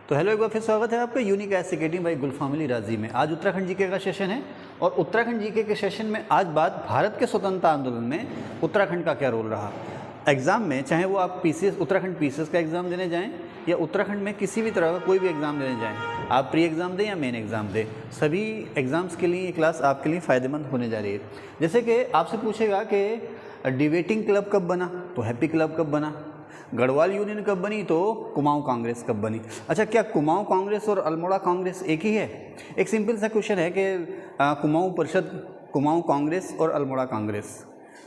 तो हेलो, एक बार फिर स्वागत है आपका यूनिक एस अकेडमी बाई गुलफाम अली राजी में। आज उत्तराखंड जीके का सेशन है और उत्तराखंड जीके के सेशन में आज बात भारत के स्वतंत्रता आंदोलन में उत्तराखंड का क्या रोल रहा। एग्ज़ाम में चाहे वो आप पीसीएस उत्तराखंड पीसीएस का एग्ज़ाम देने जाएं या उत्तराखंड में किसी भी तरह का कोई भी एग्ज़ाम देने जाएं, आप प्री एग्ज़ाम दें या मेन एग्ज़ाम दें, सभी एग्ज़ाम्स के लिए ये क्लास आपके लिए फ़ायदेमंद होने जा रही है। जैसे कि आपसे पूछेगा कि डिबेटिंग क्लब कब बना, तो हैप्पी क्लब कब बना, गढ़वाल यूनियन कब बनी, तो कुमाऊं कांग्रेस कब बनी। अच्छा, क्या कुमाऊं कांग्रेस और अल्मोड़ा कांग्रेस एक ही है? एक सिंपल सा क्वेश्चन है कि कुमाऊं परिषद, कुमाऊं कांग्रेस और अल्मोड़ा कांग्रेस,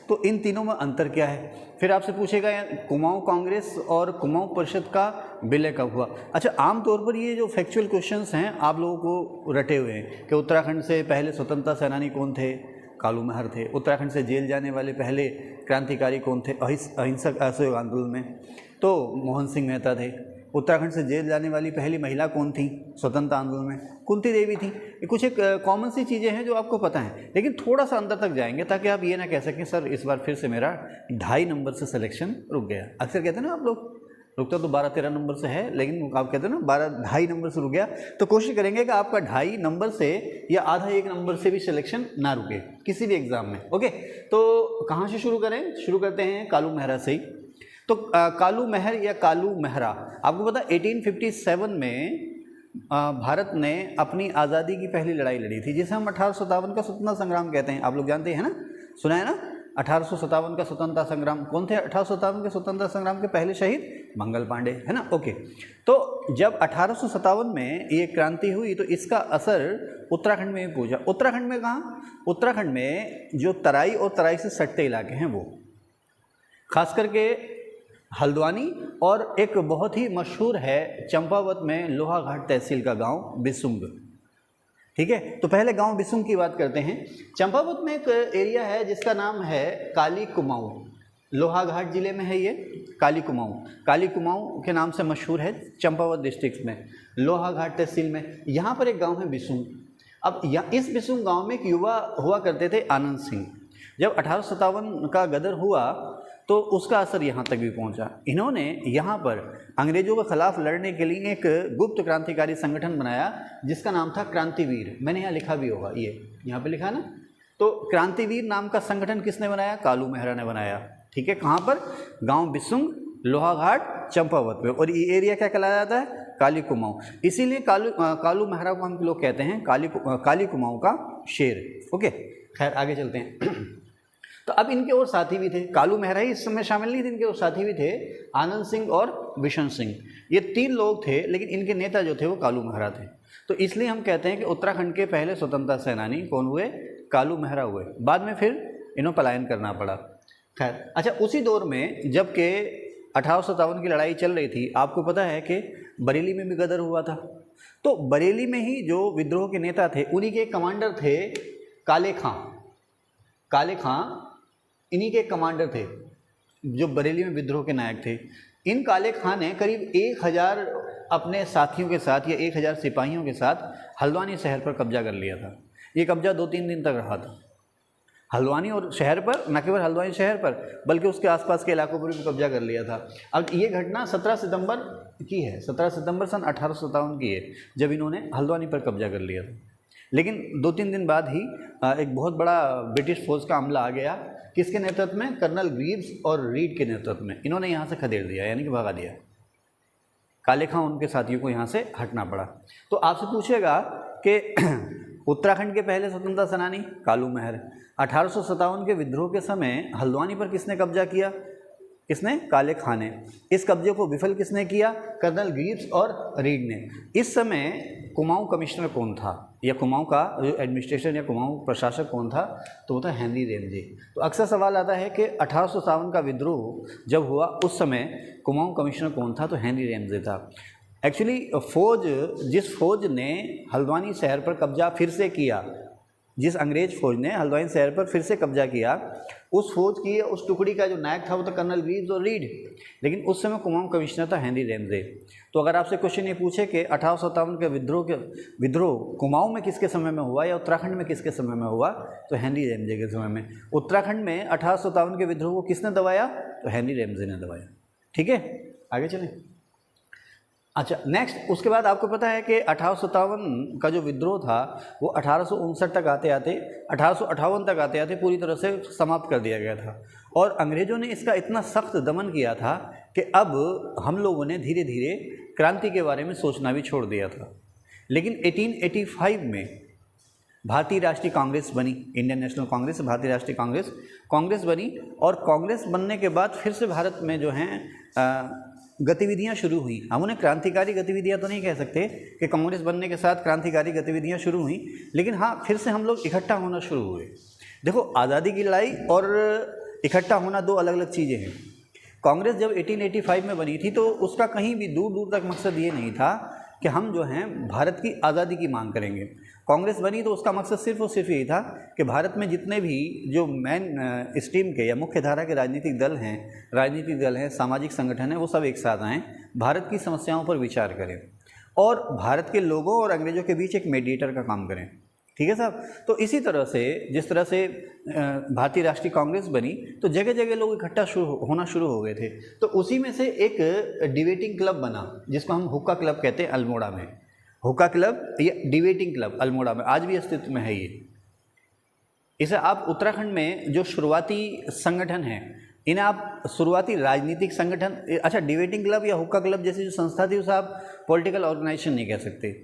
तो इन तीनों में अंतर क्या है। फिर आपसे पूछेगा कुमाऊं कांग्रेस और कुमाऊं परिषद का विलय कब हुआ। अच्छा, आमतौर पर ये जो फैक्चुअल क्वेश्चंस हैं आप लोगों को रटे हुए हैं कि उत्तराखंड से पहले स्वतंत्रता सेनानी कौन थे, कालू महर थे। उत्तराखंड से जेल जाने वाले पहले क्रांतिकारी कौन थे, अहिंसक असहयोग आंदोलन में, तो मोहन सिंह मेहता थे। उत्तराखंड से जेल जाने वाली पहली महिला कौन थी स्वतंत्रता आंदोलन में, कुंती देवी थी। ये कुछ एक कॉमन सी चीज़ें हैं जो आपको पता हैं, लेकिन थोड़ा सा अंदर तक जाएंगे ताकि आप ये ना कह सकें सर इस बार फिर से मेरा 2.5 नंबर से सिलेक्शन रुक गया। अक्सर कहते हैं ना आप लोग, रुकता तो 12-13 नंबर से है, लेकिन आप कहते हैं ना 2.5 नंबर से रुक गया। तो कोशिश करेंगे कि आपका 2.5 नंबर से या आधा 1 नंबर से भी सिलेक्शन ना रुके किसी भी एग्जाम में। ओके, तो कहाँ से शुरू करें? शुरू करते हैं कालू मेहरा से ही। तो कालू महर या कालू मेहरा, आपको पता 1857 में भारत ने अपनी आज़ादी की पहली लड़ाई लड़ी थी, जिसे हम 1857 का स्वतंत्रता संग्राम कहते हैं। आप लोग जानते हैं ना, सुना है ना 1857 का स्वतंत्रता संग्राम। कौन थे 1857 के स्वतंत्रता संग्राम के पहले शहीद? मंगल पांडे, है ना। ओके, तो जब 1857 में ये क्रांति हुई तो इसका असर उत्तराखंड में भी पहुंचा। उत्तराखंड में कहाँ? उत्तराखंड में जो तराई और तराई से सटते इलाके हैं वो, खास करके हल्द्वानी, और एक बहुत ही मशहूर है चंपावत में लोहाघाट तहसील का गांव बिसुंग। ठीक है, तो पहले गांव बिसुंग की बात करते हैं। चंपावत में एक एरिया है जिसका नाम है काली कुमाऊं, लोहाघाट जिले में है ये काली कुमाऊं। काली कुमाऊं के नाम से मशहूर है चंपावत डिस्ट्रिक्ट में, लोहाघाट तहसील में। यहाँ पर एक गांव है बिसुंग। अब इस बिसुंग गांव में एक युवा हुआ करते थे आनंद सिंह। जब 1857 का गदर हुआ तो उसका असर यहाँ तक भी पहुँचा। इन्होंने यहाँ पर अंग्रेजों के खिलाफ लड़ने के लिए एक गुप्त क्रांतिकारी संगठन बनाया जिसका नाम था क्रांतिवीर। मैंने यहाँ लिखा भी होगा, ये यहाँ पे लिखा ना। तो क्रांतिवीर नाम का संगठन किसने बनाया? कालू मेहरा ने बनाया। ठीक है, कहाँ पर? गांव बिसुंग, लोहाघाट, चंपावत में। और ये एरिया क्या कहलाया जाता है? काली कुमाऊं। इसीलिए कालू मेहरा को हम लोग कहते हैं काली कुमाऊं का शेर। ओके, खैर आगे चलते हैं। तो अब इनके और साथी भी थे, कालू मेहरा ही इस समय शामिल नहीं थे, इनके और साथी भी थे, आनंद सिंह और बिशन सिंह। ये 3 लोग थे, लेकिन इनके नेता जो थे वो कालू मेहरा थे। तो इसलिए हम कहते हैं कि उत्तराखंड के पहले स्वतंत्रता सेनानी कौन हुए? कालू मेहरा हुए। बाद में फिर इन्हों पलायन करना पड़ा। खैर, अच्छा, उसी दौर में जबकि 1857 की लड़ाई चल रही थी, आपको पता है कि बरेली में भी गदर हुआ था। तो बरेली में ही जो विद्रोह के नेता थे उन्हीं के कमांडर थे काले खां। काले खां इन्हीं के कमांडर थे जो बरेली में विद्रोह के नायक थे। इन काले खां ने करीब 1000 अपने साथियों के साथ या 1000 सिपाहियों के साथ हल्द्वानी शहर पर कब्जा कर लिया था। ये कब्जा 2-3 दिन तक रहा था हल्द्वानी और शहर पर, न केवल हल्द्वानी शहर पर बल्कि उसके आसपास के इलाकों पर भी कब्जा कर लिया था। अब ये घटना 17 सितंबर की है, 17 सितंबर सन 1857 की है, जब इन्होंने हल्द्वानी पर कब्जा कर लिया था। लेकिन 2-3 दिन बाद ही एक बहुत बड़ा ब्रिटिश फौज का हमला आ गया। किसके नेतृत्व में? कर्नल ग्रीव्स और रीड के नेतृत्व में। इन्होंने यहाँ से खदेड़ दिया, यानी कि भगा दिया। काले खां उनके साथियों को यहाँ से हटना पड़ा। तो आपसे पूछेगा कि उत्तराखंड के पहले स्वतंत्रता सेनानी कालू मेहर। 1857 के विद्रोह के समय हल्द्वानी पर किसने कब्जा किया? किसने? काले खां ने। इस कब्जे को विफल किसने किया? कर्नल ग्रीव्स और रीड ने। इस समय कुमाऊं कमिश्नर कौन था, या कुमाऊं का जो एडमिनिस्ट्रेशन या कुमाऊं प्रशासक कौन था? तो वो था हेनरी रेमजे। तो अक्सर सवाल आता है कि 1857 का विद्रोह जब हुआ उस समय कुमाऊं कमिश्नर कौन था? तो हेनरी रेमजे था। एक्चुअली जिस फौज ने हल्द्वानी शहर पर कब्जा फिर से किया, जिस अंग्रेज फौज ने हल्द्वानी शहर पर फिर से कब्जा किया, उस फौज की उस टुकड़ी का जो नायक था वो था कर्नल ग्रीव्स और रीड, लेकिन उस समय कुमाऊं कमिश्नर था हेनरी रेमजे। तो अगर आपसे क्वेश्चन ये पूछे कि 1857 के विद्रोह कुमाऊं में किसके समय में हुआ या उत्तराखंड में किसके समय में हुआ, तो हेनरी रेमजे के समय में। उत्तराखंड में 1857 के विद्रोह को किसने दबाया? तो हेनरी रेमजे ने दबाया। ठीक है, आगे चलें। अच्छा, नेक्स्ट उसके बाद आपको पता है कि 1857 का जो विद्रोह था वो 1859 तक आते आते 1858 तक आते आते पूरी तरह से समाप्त कर दिया गया था। और अंग्रेज़ों ने इसका इतना सख्त दमन किया था कि अब हम लोगों ने धीरे धीरे क्रांति के बारे में सोचना भी छोड़ दिया था। लेकिन 1885 में भारतीय राष्ट्रीय कांग्रेस बनी, इंडियन नेशनल कांग्रेस, भारतीय राष्ट्रीय कांग्रेस बनी। और कांग्रेस बनने के बाद फिर से भारत में जो हैं गतिविधियां शुरू हुई। हम उन्हें क्रांतिकारी गतिविधियां तो नहीं कह सकते कि कांग्रेस बनने के साथ क्रांतिकारी गतिविधियां शुरू हुई, लेकिन हाँ, फिर से हम लोग इकट्ठा होना शुरू हुए। देखो, आज़ादी की लड़ाई और इकट्ठा होना दो अलग अलग चीज़ें हैं। कांग्रेस जब 1885 में बनी थी तो उसका कहीं भी दूर दूर तक मकसद ये नहीं था कि हम जो हैं भारत की आज़ादी की मांग करेंगे। कांग्रेस बनी तो उसका मकसद सिर्फ और सिर्फ यही था कि भारत में जितने भी जो मेन स्ट्रीम के या मुख्य धारा के राजनीतिक दल हैं, सामाजिक संगठन हैं, वो सब एक साथ आएँ, भारत की समस्याओं पर विचार करें और भारत के लोगों और अंग्रेज़ों के बीच एक मीडिएटर का काम करें। ठीक है साहब। तो इसी तरह से जिस तरह से भारतीय राष्ट्रीय कांग्रेस बनी तो जगह जगह लोग इकट्ठा होना शुरू हो गए थे। तो उसी में से एक डिबेटिंग क्लब बना जिसको हम हुक्का क्लब कहते हैं अल्मोड़ा में। हुक्का क्लब या डिबेटिंग क्लब अल्मोड़ा में आज भी अस्तित्व में है ये। इसे आप उत्तराखंड में जो शुरुआती संगठन हैं, इन्हें आप शुरुआती राजनीतिक संगठन, अच्छा, डिबेटिंग क्लब या हुक्का क्लब जैसी जो संस्था थी उसे आप पॉलिटिकल ऑर्गेनाइजेशन नहीं कह सकते,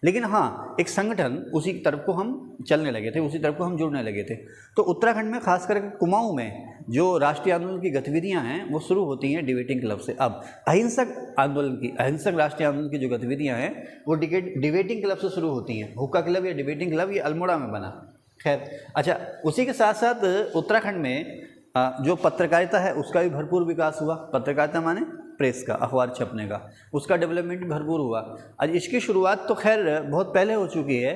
लेकिन हाँ, एक संगठन उसी तरफ को हम चलने लगे थे, उसी तरफ को हम जुड़ने लगे थे। तो उत्तराखंड में खास करके कुमाऊं में जो राष्ट्रीय आंदोलन की गतिविधियां हैं वो शुरू होती हैं डिबेटिंग क्लब से। अब अहिंसक राष्ट्रीय आंदोलन की जो गतिविधियां हैं वो डिबेटिंग क्लब से शुरू होती हैं। हुक्का क्लब या डिबेटिंग क्लब ये अल्मोड़ा में बना। खैर, अच्छा, उसी के साथ साथ उत्तराखंड में जो पत्रकारिता है उसका भी भरपूर विकास हुआ। पत्रकारिता माने प्रेस का, अखबार छपने का, उसका डेवलपमेंट भरपूर हुआ। आज इसकी शुरुआत तो खैर बहुत पहले हो चुकी है।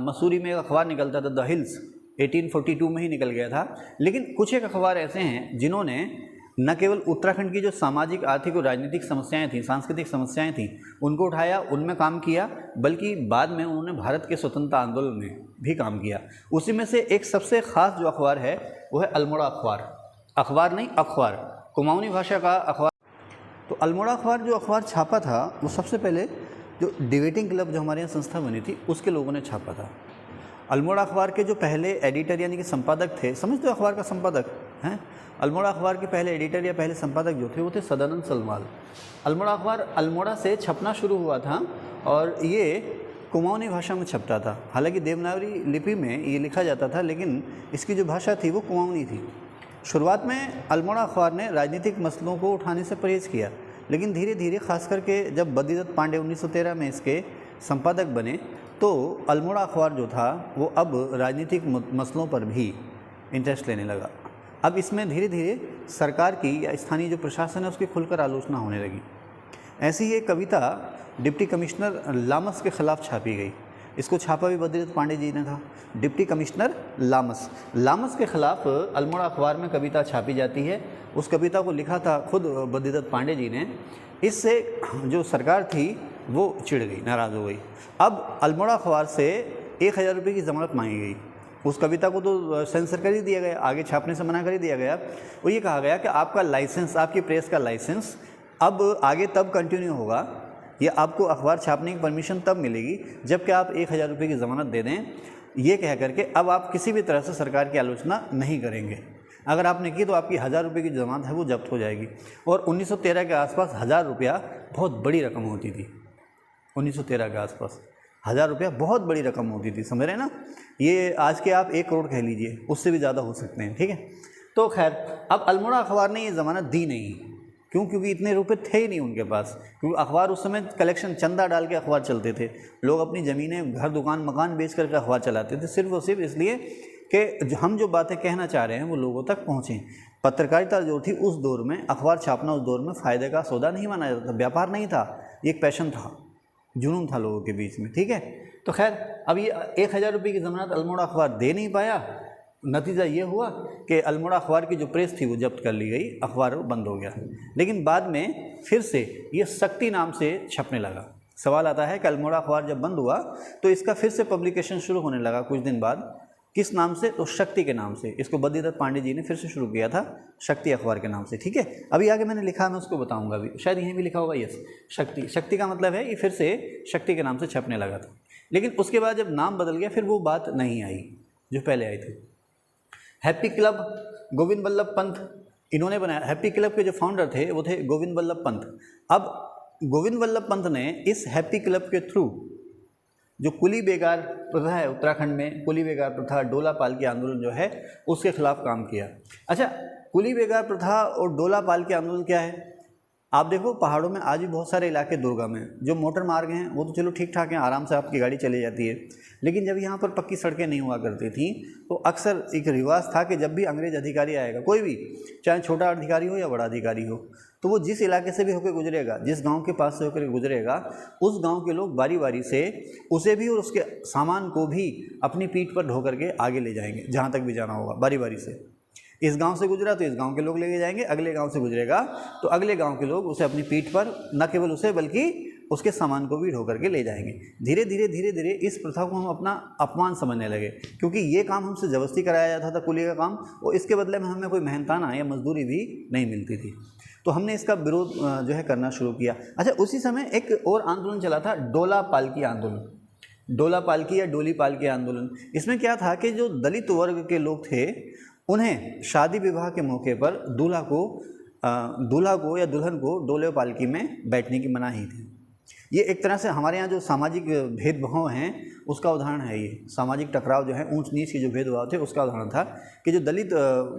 मसूरी में एक अखबार निकलता था, द हिल्स, 1842 में ही निकल गया था। लेकिन कुछ एक अखबार ऐसे हैं जिन्होंने न केवल उत्तराखंड की जो सामाजिक, आर्थिक और राजनीतिक समस्याएं थीं, सांस्कृतिक समस्याएं थीं, उनको उठाया, उनमें काम किया, बल्कि बाद में उन्होंने भारत के स्वतंत्रता आंदोलन में भी काम किया। उसी में से एक सबसे ख़ास जो अखबार है वो है अल्मोड़ा अखबार। अखबार नहीं, अखबार, कुमाऊनी भाषा का अखबार। तो अल्मोड़ा अखबार जो अखबार छापा था वो सबसे पहले जो डिबेटिंग क्लब जो हमारे यहाँ संस्था बनी थी उसके लोगों ने छापा था। अल्मोड़ा अखबार के जो पहले एडिटर यानी कि संपादक थे, समझते हो अखबार का संपादक हैं, अल्मोड़ा अखबार के पहले एडिटर या पहले संपादक जो थे वो थे सदानंद सलवाल। अल्मोड़ा अखबार अल्मोड़ा से छपना शुरू हुआ था और ये कुमाऊनी भाषा में छपता था। हालांकि देवनागरी लिपि में ये लिखा जाता था, लेकिन इसकी जो भाषा थी वो कुमाऊनी थी। शुरुआत में अल्मोड़ा अखबार ने राजनीतिक मसलों को उठाने से परहेज किया, लेकिन धीरे धीरे खास करके जब बद्रीदत्त पांडे 1913 में इसके संपादक बने तो अल्मोड़ा अखबार जो था वो अब राजनीतिक मसलों पर भी इंटरेस्ट लेने लगा। अब इसमें धीरे धीरे सरकार की या स्थानीय जो प्रशासन है उसकी खुलकर आलोचना होने लगी। ऐसी ही एक कविता डिप्टी कमिश्नर लामस के खिलाफ छापी गई। इसको छापा भी बद्रीदत्त पांडे जी ने था। डिप्टी कमिश्नर लामस के खिलाफ अल्मोड़ा अखबार में कविता छापी जाती है। उस कविता को लिखा था खुद बद्रीदत्त पांडे जी ने। इससे जो सरकार थी वो चिढ़ गई, नाराज़ हो गई। अब अल्मोड़ा अखबार से 1000 रुपये की ज़मानत मांगी गई। उस कविता को तो सेंसर कर ही दिया गया, आगे छापने से मना कर ही दिया गया। वो ये कहा गया कि आपका लाइसेंस, आपकी प्रेस का लाइसेंस अब आगे तब कंटिन्यू होगा, या आपको अखबार छापने की परमिशन तब मिलेगी जबकि आप 1000 रुपये की ज़मानत दे दें। ये कह करके अब आप किसी भी तरह से सरकार की आलोचना नहीं करेंगे। अगर आपने की तो आपकी 1000 रुपये की ज़मानत है वो जब्त हो जाएगी। और 1913 के आसपास 1000 रुपया बहुत बड़ी रकम होती थी। 1913 के आसपास 1000 रुपया बहुत बड़ी रकम होती थी, समझ रहे हैं ना। ये आज के आप 1 करोड़ कह लीजिए, उससे भी ज़्यादा हो सकते हैं। ठीक है, तो खैर अब अल्मोड़ा अखबार ने ये ज़मानत दी नहीं। क्यों? क्योंकि इतने रुपए थे ही नहीं उनके पास। क्योंकि अखबार उस समय कलेक्शन, चंदा डाल के अखबार चलते थे। लोग अपनी ज़मीनें, घर, दुकान, मकान बेच करके अखबार चलाते थे, सिर्फ और सिर्फ इसलिए कि हम जो बातें कहना चाह रहे हैं वो लोगों तक पहुँचें। पत्रकारिता जो थी उस दौर में, अखबार छापना उस दौर में फ़ायदे का सौदा नहीं माना जाता था, व्यापार नहीं था, ये एक पैशन था, जुनून था लोगों के बीच में। ठीक है, तो खैर अब ये 1000 रुपये की ज़मानत अल्मोड़ा अखबार दे नहीं पाया। नतीजा ये हुआ कि अल्मोड़ा अखबार की जो प्रेस थी वो जब्त कर ली गई, अखबार बंद हो गया। लेकिन बाद में फिर से ये शक्ति नाम से छपने लगा। सवाल आता है कि अल्मोड़ा अखबार जब बंद हुआ तो इसका फिर से पब्लिकेशन शुरू होने लगा कुछ दिन बाद, किस नाम से? तो शक्ति के नाम से। इसको बद्रीदत्त पांडे जी ने फिर से शुरू किया था शक्ति अखबार के नाम से। ठीक है, अभी आगे मैंने लिखा, मैं उसको बताऊंगा अभी, शायद यहीं भी लिखा होगा। यस, शक्ति। शक्ति का मतलब है ये फिर से शक्ति के नाम से छपने लगा था। लेकिन उसके बाद जब नाम बदल गया फिर वो बात नहीं आई जो पहले आई थी। हैप्पी क्लब गोविंद वल्लभ पंत इन्होंने बनाया। हैप्पी क्लब के जो फाउंडर थे वो थे गोविंद वल्लभ पंत। अब गोविंद वल्लभ पंत ने इस हैप्पी क्लब के थ्रू जो कुली बेगार प्रथा है उत्तराखंड में, कुली बेगार प्रथा, डोला पालकी आंदोलन जो है उसके खिलाफ काम किया। अच्छा, कुली बेगार प्रथा और डोला पालकी आंदोलन क्या है? आप देखो पहाड़ों में आज भी बहुत सारे इलाके दुर्गम हैं। जो मोटर मार्ग हैं वो तो चलो ठीक ठाक हैं, आराम से आपकी गाड़ी चली जाती है। लेकिन जब यहाँ पर पक्की सड़कें नहीं हुआ करती थी तो अक्सर एक रिवाज था कि जब भी अंग्रेज अधिकारी आएगा, कोई भी, चाहे छोटा अधिकारी हो या बड़ा अधिकारी हो, तो वो जिस इलाके से भी होकर गुजरेगा, जिस गांव के पास से होकर गुजरेगा, उस गांव के लोग बारी बारी से उसे भी और उसके सामान को भी अपनी पीठ पर ढो करके आगे ले जाएंगे जहाँ तक भी जाना होगा, बारी बारी से। इस गांव से गुजरा तो इस गांव के लोग लेके जाएंगे, अगले गांव से गुजरेगा तो अगले गांव के लोग उसे अपनी पीठ पर न केवल उसे बल्कि उसके सामान को भी ढो करके ले जाएंगे। धीरे धीरे इस प्रथा को हम अपना अपमान समझने लगे, क्योंकि ये काम हमसे ज़बरदस्ती कराया जाता था कुली का काम, और इसके बदले में हमें कोई मेहनताना या मजदूरी भी नहीं मिलती थी। तो हमने इसका विरोध जो है करना शुरू किया। अच्छा, उसी समय एक और आंदोलन चला था, डोला पालकी आंदोलन। डोला पालकी या डोली पालकी आंदोलन। इसमें क्या था कि जो दलित वर्ग के लोग थे उन्हें शादी विवाह के मौके पर दूल्हा को या दुल्हन को डोले पालकी में बैठने की मनाही थी। ये एक तरह से हमारे यहाँ जो सामाजिक भेदभाव हैं उसका उदाहरण है। ये सामाजिक टकराव जो है, ऊंच नीच के जो भेदभाव थे उसका उदाहरण था कि जो दलित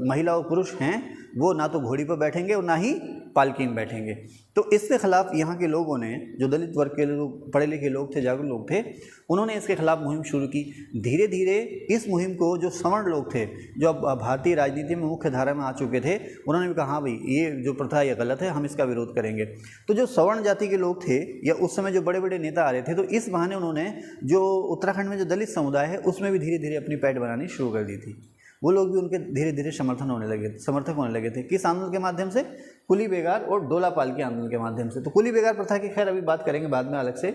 महिला और पुरुष हैं वो ना तो घोड़ी पर बैठेंगे और ना ही पालकी में बैठेंगे। तो इसके खिलाफ यहाँ के लोगों ने, जो दलित वर्ग के लोग, पढ़े लिखे लोग थे, जागरूक लोग थे, उन्होंने इसके खिलाफ मुहिम शुरू की। धीरे धीरे इस मुहिम को जो सवर्ण लोग थे, जो अब भारतीय राजनीति में मुख्य धारा में आ चुके थे, उन्होंने भी कहा हाँ भाई ये जो प्रथा ये गलत है, हम इसका विरोध करेंगे। तो जो सवर्ण जाति के लोग थे या उस समय जो बड़े बड़े नेता आ रहे थे, तो इस बहाने उन्होंने जो उत्तराखंड में जो दलित समुदाय है उसमें भी धीरे धीरे अपनी पैठ बनानी शुरू कर दी थी। वो लोग भी उनके धीरे धीरे समर्थक होने लगे थे। किस आंदोलन के माध्यम से? कुली बेगार और डोला पालकी आंदोलन के माध्यम से। तो कुली बेगार प्रथा की खैर अभी बात करेंगे बाद में अलग से।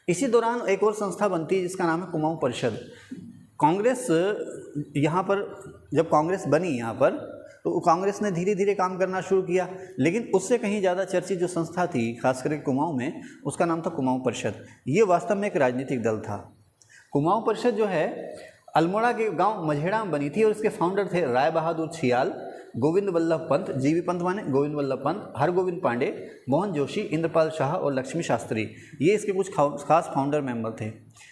इसी दौरान एक और संस्था बनती है जिसका नाम है कुमाऊं परिषद। कांग्रेस यहाँ पर, जब कांग्रेस बनी यहाँ पर, तो कांग्रेस ने धीरे धीरे काम करना शुरू किया। लेकिन उससे कहीं ज़्यादा चर्चित जो संस्था थी खास करके कुमाऊं में, उसका नाम था कुमाऊं परिषद। ये वास्तव में एक राजनीतिक दल था। कुमाऊं परिषद जो है अल्मोड़ा के गांव मझेड़ा में बनी थी और इसके फाउंडर थे राय बहादुर छियाल, गोविंद वल्लभ पंत, जीवी पंत माने गोविंद वल्लभ पंत, हरगोविंद पांडे, मोहन जोशी, इंद्रपाल शाह और लक्ष्मी शास्त्री। ये इसके कुछ खास फाउंडर मेंबर थे।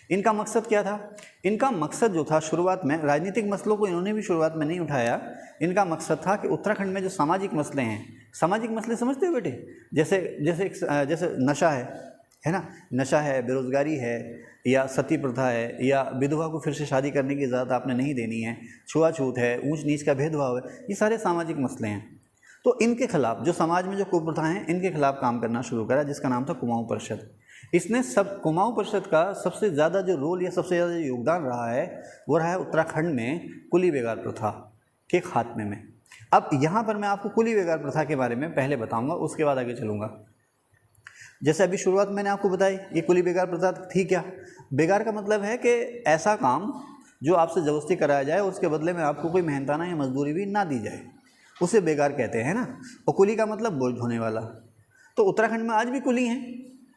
इनका मकसद क्या था? इनका मकसद जो था, शुरुआत में राजनीतिक मसलों को इन्होंने भी शुरुआत में नहीं उठाया। इनका मकसद था कि उत्तराखंड में जो सामाजिक मसले हैं, सामाजिक मसले समझते हो बेटे? जैसे नशा है ना, नशा है, बेरोजगारी है, या सती प्रथा है, या विधवा को फिर से शादी करने की इजाज़त आपने नहीं देनी है, छुआछूत है, ऊंच नीच का भेदभाव है, ये सारे सामाजिक मसले हैं। तो इनके खिलाफ, जो समाज में जो कुप्रथा हैं, इनके खिलाफ काम करना शुरू करा, जिसका नाम था कुमाऊं परिषद। इसने कुमाऊं परिषद का सबसे ज़्यादा जो रोल या सबसे ज़्यादा योगदान रहा है वो रहा है उत्तराखंड में कुली बेगार प्रथा के खात्मे में। अब यहाँ पर मैं आपको कुली बेगार प्रथा के बारे में पहले बताऊँगा, उसके बाद आगे चलूँगा। जैसे अभी शुरुआत मैंने आपको बताई, ये कुली बेगार प्रथा थी क्या? बेगार का मतलब है कि ऐसा काम जो आपसे ज़बरदस्ती कराया जाए, उसके बदले में आपको कोई मेहनताना या मजदूरी भी ना दी जाए, उसे बेगार कहते हैं ना। और कुली का मतलब बोझ ढोने वाला। तो उत्तराखंड में आज भी कुली हैं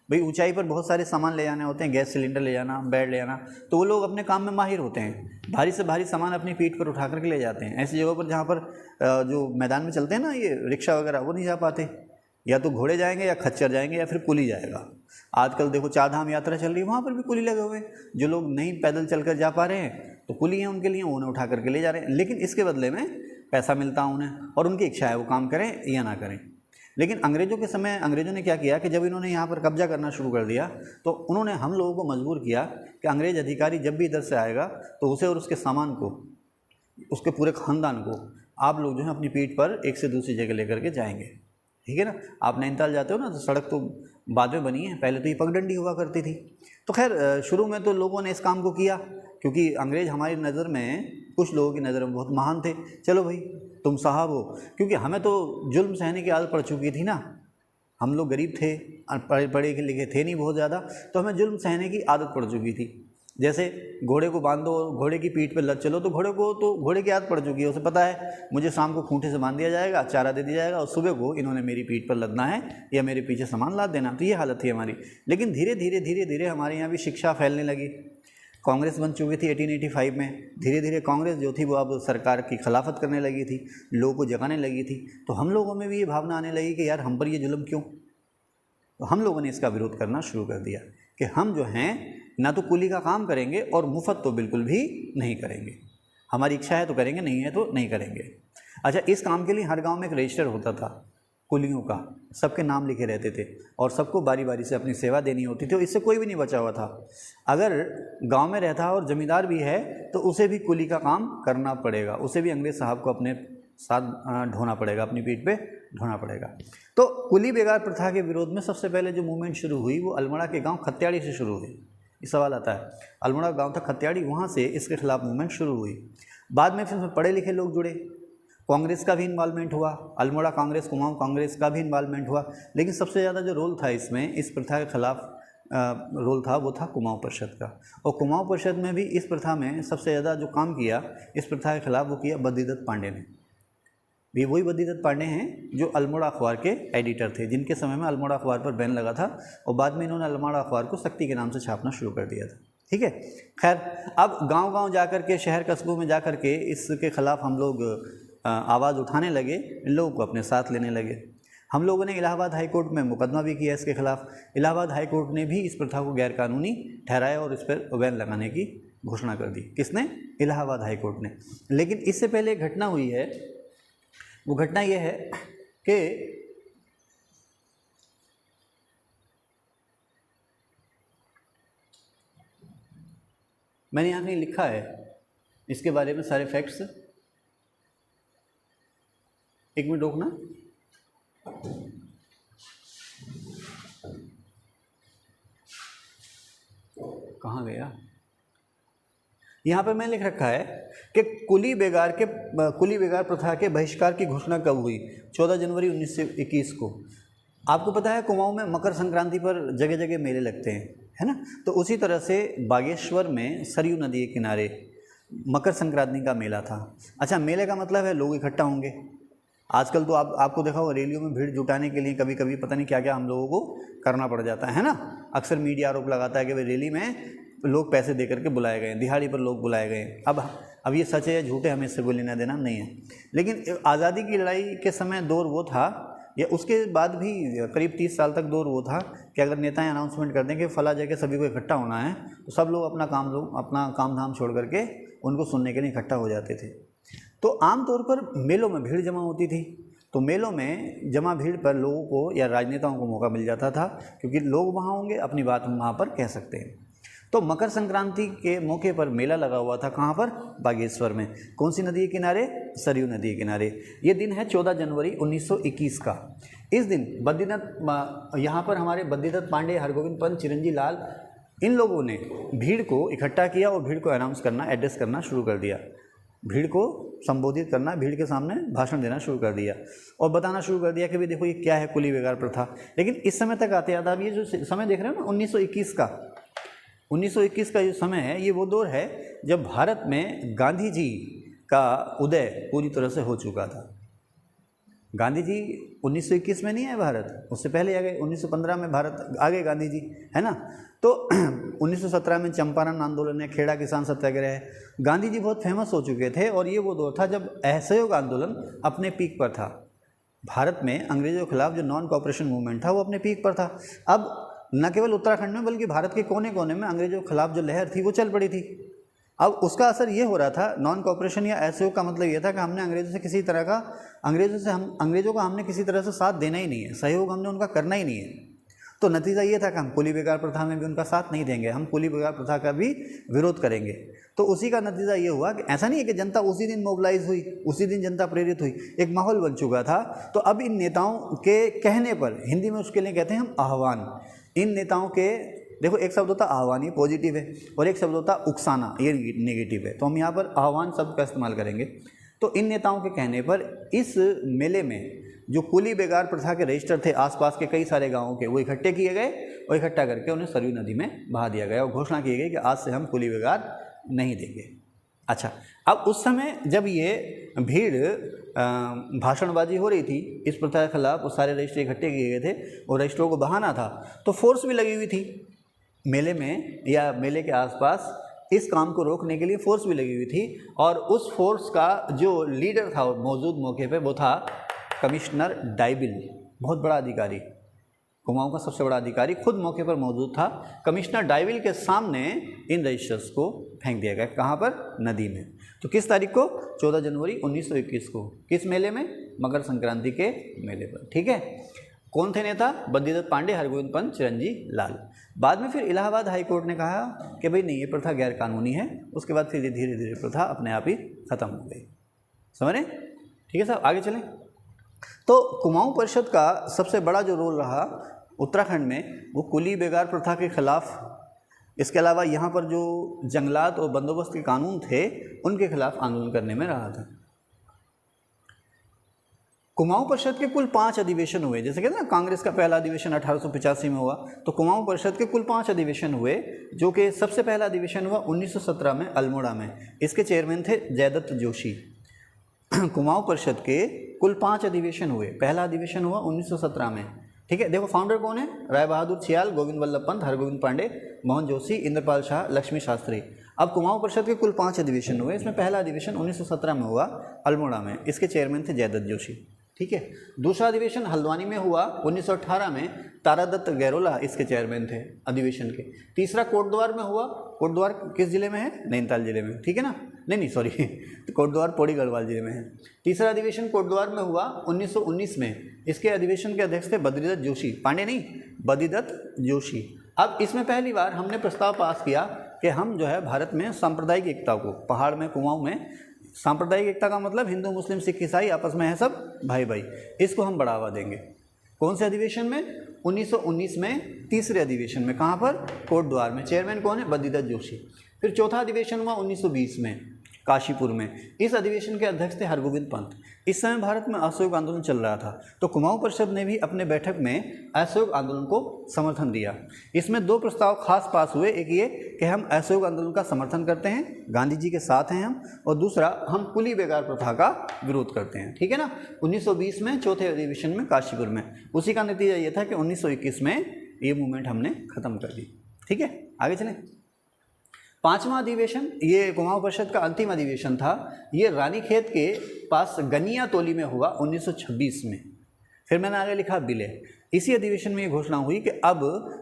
भाई। ऊंचाई पर बहुत सारे सामान ले जाने होते हैं, गैस सिलेंडर ले जाना, बेड ले जाना, तो वो लोग अपने काम में माहिर होते हैं। भारी से भारी सामान अपनी पीठ पर उठा करके ले जाते हैं। ऐसी जगहों पर जहाँ पर जो मैदान में चलते हैं ना ये रिक्शा वगैरह, वो नहीं जा पाते, या तो घोड़े जाएंगे या खच्चर जाएंगे या फिर कुली जाएगा। आजकल देखो 4 धाम यात्रा चल रही है, वहाँ पर भी कुली लगे हुए हैं। जो लोग नहीं पैदल चलकर जा पा रहे हैं तो कुली हैं उनके लिए, उन्हें उठा करके ले जा रहे हैं। लेकिन इसके बदले में पैसा मिलता है उन्हें, और उनकी इच्छा है वो काम करें या ना करें। लेकिन अंग्रेज़ों के समय अंग्रेज़ों ने क्या किया कि जब इन्होंने यहाँ पर कब्जा करना शुरू कर दिया तो उन्होंने हम लोगों को मजबूर किया कि अंग्रेज़ अधिकारी जब भी इधर से आएगा तो उसे और उसके सामान को, उसके पूरे ख़ानदान को आप लोग जो है अपनी पीठ पर एक से दूसरी जगह लेकर के जाएंगे। ठीक है ना। आप नैनीताल जाते हो ना तो सड़क तो बाद में बनी है, पहले तो ये पगडंडी हुआ करती थी। तो खैर शुरू में तो लोगों ने इस काम को किया क्योंकि अंग्रेज़ हमारी नज़र में, कुछ लोगों की नज़र में बहुत महान थे। चलो भाई तुम साहब हो, क्योंकि हमें तो जुल्म सहने की आदत पड़ चुकी थी ना। हम लोग गरीब थे, पढ़े लिखे थे नहीं बहुत ज़्यादा, तो हमें जुल्म सहने की आदत पड़ चुकी थी। जैसे घोड़े को बांध दो, घोड़े की पीठ पे लद चलो, तो घोड़े को तो घोड़े की आदत पड़ चुकी है, उसे पता है मुझे शाम को खूंटे से बांध दिया जाएगा, चारा दे दिया जाएगा और सुबह को इन्होंने मेरी पीठ पर लदना है या मेरे पीछे सामान लाद देना। तो ये हालत थी हमारी। लेकिन धीरे धीरे हमारे यहाँ भी शिक्षा फैलने लगी। कांग्रेस बन चुकी थी 1885 में। धीरे धीरे कांग्रेस जो थी वो अब सरकार की खिलाफत करने लगी थी, लोगों को जगाने लगी थी। तो हम लोगों में भी ये भावना आने लगी कि यार हम पर ये जुल्म क्यों। तो हम लोगों ने इसका विरोध करना शुरू कर दिया कि हम जो हैं ना तो कुली का काम करेंगे और मुफ्त तो बिल्कुल भी नहीं करेंगे। हमारी इच्छा है तो करेंगे, नहीं है तो नहीं करेंगे। अच्छा, इस काम के लिए हर गांव में एक रजिस्टर होता था कुलियों का, सबके नाम लिखे रहते थे और सबको बारी बारी से अपनी सेवा देनी होती थी और इससे कोई भी नहीं बचा हुआ था। अगर गांव में रहता है और ज़मींदार भी है तो उसे भी कुली का काम करना पड़ेगा, उसे भी अंग्रेज़ साहब को अपने साथ ढोना पड़ेगा, अपनी पीठ पे ढोना पड़ेगा। तो कुली बेगार प्रथा के विरोध में सबसे पहले जो मूवमेंट शुरू हुई वो अल्मोड़ा के गांव खत्याड़ी से शुरू हुई। ये सवाल आता है, अल्मोड़ा गांव था खत्याड़ी, वहाँ से इसके खिलाफ मूवमेंट शुरू हुई। बाद में फिर पढ़े लिखे लोग जुड़े, कांग्रेस का भी इन्वॉल्वमेंट हुआ, अल्मोड़ा कांग्रेस, कुमाऊं कांग्रेस का भी इन्वॉल्वमेंट हुआ। लेकिन सबसे ज़्यादा जो रोल था इसमें, इस प्रथा के खिलाफ रोल था, वो था कुमाऊं परिषद का। और कुमाऊं परिषद में भी इस प्रथा में सबसे ज़्यादा जो काम किया इस प्रथा के खिलाफ वो किया बद्रीदत्त पांडे ने। भी वही बद्रीदत्त पांडे हैं जो अल्मोड़ा अखबार के एडिटर थे, जिनके समय में अल्मोड़ा अखबार पर बैन लगा था और बाद में इन्होंने अल्मोड़ा अखबार को शक्ति के नाम से छापना शुरू कर दिया था। ठीक है, खैर अब गांव-गांव जा कर के, शहर कस्बों में जा कर के इसके खिलाफ हम लोग आवाज़ उठाने लगे, इन लोगों को अपने साथ लेने लगे। हम लोगों ने इलाहाबाद हाई कोर्ट में मुकदमा भी किया इसके खिलाफ। इलाहाबाद हाई कोर्ट ने भी इस प्रथा को गैरकानूनी ठहराया और इस पर बैन लगाने की घोषणा कर दी। किसने? इलाहाबाद हाई कोर्ट ने। लेकिन इससे पहले एक घटना हुई है, वो घटना ये है कि मैंने यहाँ कहीं लिखा है इसके बारे में सारे फैक्ट्स। एक मिनट रोकना। कहाँ गया? यहाँ पे मैंने लिख रखा है कि कुली बेगार प्रथा के बहिष्कार की घोषणा कब हुई? 14 जनवरी 1921 को। आपको पता है कुमाऊं में मकर संक्रांति पर जगह जगह मेले लगते हैं, है ना? तो उसी तरह से बागेश्वर में सरयू नदी के किनारे मकर संक्रांति का मेला था। अच्छा, मेले का मतलब है लोग इकट्ठा होंगे। आजकल तो आपको देखा हो रैलियों में भीड़ जुटाने के लिए कभी कभी पता नहीं क्या क्या हम लोगों को करना पड़ जाता है ना। अक्सर मीडिया आरोप लगाता है कि भाई रैली में लोग पैसे दे करके बुलाए गए, दिहाड़ी पर लोग बुलाए गए। अब ये सच है या झूठ है, हमें इससे कोई लेना देना नहीं है। लेकिन आज़ादी की लड़ाई के समय दौर वो था, या उसके बाद भी करीब 30 साल तक दौर वो था कि अगर नेताएं अनाउंसमेंट कर दें कि फला जगह सभी को इकट्ठा होना है, तो सब लोग अपना काम धाम छोड़ करके उनको सुनने के लिए इकट्ठा हो जाते थे। तो आमतौर पर मेलों में भीड़ जमा होती थी, तो मेलों में जमा भीड़ पर लोगों को या राजनेताओं को मौका मिल जाता था, क्योंकि लोग वहाँ होंगे, अपनी बात वहाँ पर कह सकते हैं। तो मकर संक्रांति के मौके पर मेला लगा हुआ था, कहाँ पर? बागेश्वर में। कौन सी नदी के किनारे? सरयू नदी के किनारे। ये दिन है 14 जनवरी 1921 का। इस दिन बद्रीदत्त, यहाँ पर हमारे बद्रीदत्त पांडे, हरगोविंद पंत, चिरंजी लाल, इन लोगों ने भीड़ को इकट्ठा किया और भीड़ को अनाउंस करना, एड्रेस करना शुरू कर दिया। भीड़ को संबोधित करना, भीड़ के सामने भाषण देना शुरू कर दिया और बताना शुरू कर दिया कि भाई देखो ये क्या है कुली बेगार प्रथा। लेकिन इस समय तक आते आते, अब ये जो समय देख रहे हो ना 1921 का, 1921 का जो समय है, ये वो दौर है जब भारत में गांधी जी का उदय पूरी तरह से हो चुका था। गांधी जी 1921 में नहीं आए भारत, उससे पहले आ गए। 1915 में भारत आ गए गांधी जी, है ना। तो 1917 में चंपारण आंदोलन है, खेड़ा किसान सत्याग्रह है। गांधी जी बहुत फेमस हो चुके थे और ये वो दौर था जब असहयोग आंदोलन अपने पीक पर था। भारत में अंग्रेजों के खिलाफ जो नॉन कोऑपरेशन मूवमेंट था वो अपने पीक पर था। अब न केवल उत्तराखंड में बल्कि भारत के कोने कोने में अंग्रेजों के खिलाफ जो लहर थी वो चल पड़ी थी। अब उसका असर ये हो रहा था, नॉन कोऑपरेशन या असहयोग का मतलब ये था कि हमने अंग्रेजों से किसी तरह का, अंग्रेजों का हमने किसी तरह से साथ देना ही नहीं है, सहयोग हमने उनका करना ही नहीं है। तो नतीजा ये था कि हम कुली बेगार प्रथा में भी उनका साथ नहीं देंगे, हम कुली बेगार प्रथा का भी विरोध करेंगे। तो उसी का नतीजा ये हुआ कि ऐसा नहीं है कि जनता उसी दिन मोबिलाइज हुई, उसी दिन जनता प्रेरित हुई, एक माहौल बन चुका था। तो अब इन नेताओं के कहने पर, हिंदी में उसके लिए कहते हैं हम आह्वान, इन नेताओं के, देखो एक शब्द होता आह्वान, ये पॉजिटिव है, और एक शब्द होता उकसाना, ये नेगेटिव है। तो हम यहाँ पर आह्वान शब्द का इस्तेमाल करेंगे। तो इन नेताओं के कहने पर इस मेले में जो कुली बेगार प्रथा के रजिस्टर थे आसपास के कई सारे गांवों के, वो इकट्ठे किए गए और इकट्ठा करके उन्हें सरयू नदी में बहा दिया गया और घोषणा की गई कि आज से हम कुली बेगार नहीं देंगे। अच्छा, अब उस समय जब ये भीड़ भाषणबाजी हो रही थी इस प्रथा के खिलाफ, वो सारे रजिस्टर इकट्ठे किए गए थे और रजिस्टरों को बहाना था, तो फोर्स भी लगी हुई थी मेले में या मेले के आसपास। इस काम को रोकने के लिए फोर्स भी लगी हुई थी और उस फोर्स का जो लीडर था मौजूद मौके पे वो था कमिश्नर डाइविल, बहुत बड़ा अधिकारी, कुमाऊं का सबसे बड़ा अधिकारी खुद मौके पर मौजूद था। कमिश्नर डाइविल के सामने इन रजिस्टर्स को फेंक दिया गया। कहाँ पर? नदी में। तो किस तारीख को? 14 जनवरी 1921 को। किस मेले में? मकर संक्रांति के मेले पर। ठीक है। कौन थे नेता? बद्रीदत्त पांडे, हरगोविंद पंत, चिरंजी लाल। बाद में फिर इलाहाबाद हाई कोर्ट ने कहा कि भाई नहीं, ये प्रथा गैर कानूनी है। उसके बाद फिर धीरे धीरे प्रथा अपने आप ही खत्म हो गई। समझ रहे? ठीक है साहब, आगे चलें। तो कुमाऊं परिषद का सबसे बड़ा जो रोल रहा उत्तराखंड में, वो कुली बेगार प्रथा के खिलाफ, इसके अलावा यहाँ पर जो जंगलात और बंदोबस्त के कानून थे उनके खिलाफ आंदोलन करने में रहा था। कुमाऊं परिषद के कुल 5 अधिवेशन हुए। जैसे कहते हैं ना, कांग्रेस का पहला अधिवेशन 1885 में हुआ, तो कुमाऊं परिषद के कुल 5 अधिवेशन हुए, जो कि सबसे पहला अधिवेशन हुआ 1917 में अल्मोड़ा में। इसके चेयरमैन थे जयदत्त जोशी। कुमाऊं परिषद के कुल 5 अधिवेशन हुए। पहला अधिवेशन हुआ 1917 में। ठीक है। देखो फाउंडर कौन है? राय बहादुर छियाल, गोविंद वल्लभ पंत, हरगोविंद पांडे, मोहन जोशी, इंद्रपाल शाह, लक्ष्मी शास्त्री। अब कुमाऊं परिषद के कुल 5 अधिवेशन हुए। इसमें पहला अधिवेशन 1917 में हुआ अल्मोड़ा में। इसके चेयरमैन थे जयदत्त जोशी। ठीक है। दूसरा अधिवेशन हल्द्वानी में हुआ 1918 में। तारादत्त गैरोला इसके चेयरमैन थे अधिवेशन के। तीसरा कोटद्वार में हुआ। कोटद्वार किस जिले में है? नैनीताल जिले में। ठीक है ना? नहीं सॉरी, कोटद्वार पौड़ी गढ़वाल जिले में है। तीसरा अधिवेशन कोटद्वार में हुआ 1919 में। इसके अधिवेशन के अध्यक्ष थे बद्रीदत्त जोशी, पांडे नहीं, बद्रीदत्त जोशी। अब इसमें पहली बार हमने प्रस्ताव पास किया कि हम जो है भारत में सांप्रदायिक एकता को, पहाड़ में कुमाऊं में सांप्रदायिक एकता का मतलब हिंदू मुस्लिम सिख ईसाई आपस में है सब भाई भाई, इसको हम बढ़ावा देंगे। कौन से अधिवेशन में? 1919 में तीसरे अधिवेशन में। कहाँ पर? कोटद्वार में। चेयरमैन कौन है? बद्रीदत्त जोशी। फिर चौथा अधिवेशन हुआ 1920 में काशीपुर में। इस अधिवेशन के अध्यक्ष थे हरगोविंद पंत। इस समय भारत में असहयोग आंदोलन चल रहा था, तो कुमाऊं परिषद ने भी अपने बैठक में असहयोग आंदोलन को समर्थन दिया। इसमें 2 प्रस्ताव खास पास हुए। एक ये कि हम असहयोग आंदोलन का समर्थन करते हैं, गांधी जी के साथ हैं हम, और दूसरा हम कुली बेगार प्रथा का विरोध करते हैं। ठीक है ना? 1920 में चौथे अधिवेशन में काशीपुर में। उसी का नतीजा ये था कि 1921 में ये मूवमेंट हमने खत्म कर दी। ठीक है, आगे चलें। 5वां अधिवेशन, ये कुमाऊं परिषद का अंतिम अधिवेशन था। ये रानीखेत के पास गनिया तोली में हुआ 1926 में। फिर मैंने आगे लिखा विलय। इसी अधिवेशन में ये घोषणा हुई कि अब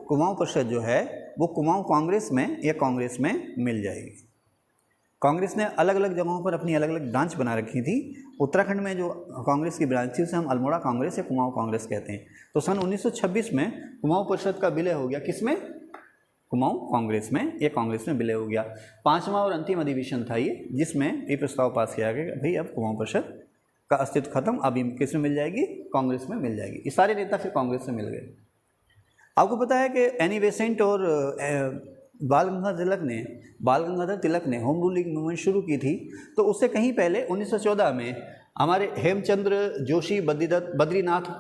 कुमाऊं परिषद जो है वो कुमाऊं कांग्रेस में या कांग्रेस में मिल जाएगी। कांग्रेस ने अलग अलग जगहों पर अपनी अलग अलग ब्रांच बना रखी थी। उत्तराखंड में जो कांग्रेस की ब्रांच थी उसे हम अल्मोड़ा कांग्रेस या कुमाऊं कांग्रेस कहते हैं। तो सन 1926 में कुमाऊं परिषद का विलय हो गया। किसमें? कुमाऊं कांग्रेस में या कांग्रेस में विलय हो गया। 5वां और अंतिम अधिवेशन था ये, जिसमें ये प्रस्ताव पास किया गया कि भाई अब कुमाऊं परिषद का अस्तित्व खत्म, अब किस में मिल जाएगी? कांग्रेस में मिल जाएगी। ये सारे नेता फिर कांग्रेस में मिल गए। आपको पता है कि एनी बेसेंट और बाल गंगाधर तिलक ने होम रूलिंग मूवमेंट शुरू की थी। तो उससे कहीं पहले 1914 में हमारे हेमचंद्र जोशी, बद्रीनाथ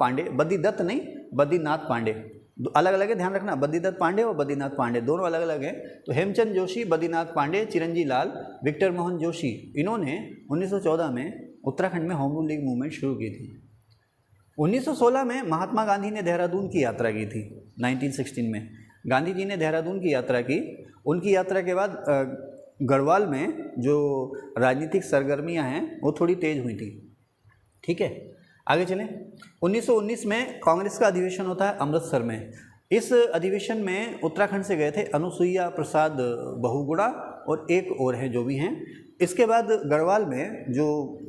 पांडे अलग अलग है, ध्यान रखना। बद्रीदत्त पांडे और बद्रीनाथ पांडे दोनों अलग अलग हैं। तो हेमचंद जोशी, बद्रीनाथ पांडे, चिरंजी लाल, विक्टर मोहन जोशी, इन्होंने 1914 में उत्तराखंड में होम रूलिंग मूवमेंट शुरू की थी। 1916 में महात्मा गांधी ने देहरादून की यात्रा की थी। 1916 में गांधी जी ने देहरादून की यात्रा की। उनकी यात्रा के बाद गढ़वाल में जो राजनीतिक सरगर्मियां हैं वो थोड़ी तेज हुई थी। ठीक है, आगे चलें। 1919 में कांग्रेस का अधिवेशन होता है अमृतसर में। इस अधिवेशन में उत्तराखंड से गए थे अनुसुईया प्रसाद बहुगुणा और एक और हैं जो भी हैं। इसके बाद गढ़वाल में जो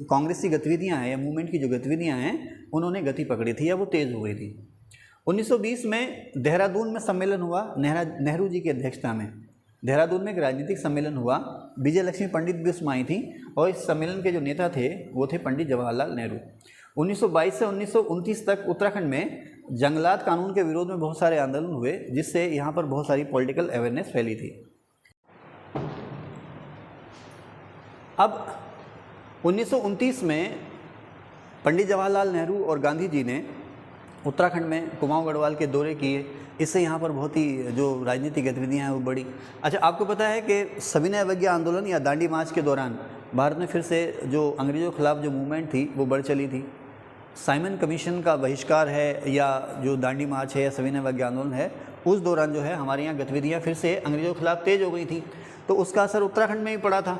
कांग्रेसी गतिविधियां हैं या मूवमेंट की जो गतिविधियां हैं उन्होंने गति पकड़ी थी या वो तेज़ हो गई थी। 1920 में देहरादून में सम्मेलन हुआ नेहरू जी की अध्यक्षता में। देहरादून में एक राजनीतिक सम्मेलन हुआ। विजय लक्ष्मी पंडित भी उसमें आई थी और इस सम्मेलन के जो नेता थे वो थे पंडित जवाहरलाल नेहरू। 1922 से 1929 तक उत्तराखंड में जंगलात कानून के विरोध में बहुत सारे आंदोलन हुए, जिससे यहाँ पर बहुत सारी पॉलिटिकल अवेयरनेस फैली थी। अब 1929 में पंडित जवाहरलाल नेहरू और गांधी जी ने उत्तराखंड में कुमाऊं गढ़वाल के दौरे किए, इससे यहाँ पर बहुत ही जो राजनीतिक गतिविधियाँ हैं वो बढ़ी। अच्छा, आपको पता है कि सविनय अवज्ञा आंदोलन या दांडी मार्च के दौरान भारत में फिर से जो अंग्रेज़ों के खिलाफ जो मूवमेंट थी वो बढ़ चली थी। साइमन कमीशन का बहिष्कार है या जो दांडी मार्च है या सविनय अवज्ञा आंदोलन है, उस दौरान जो है हमारे यहाँ गतिविधियाँ फिर से अंग्रेज़ों के खिलाफ तेज़ हो गई थी, तो उसका असर उत्तराखंड में ही पड़ा था।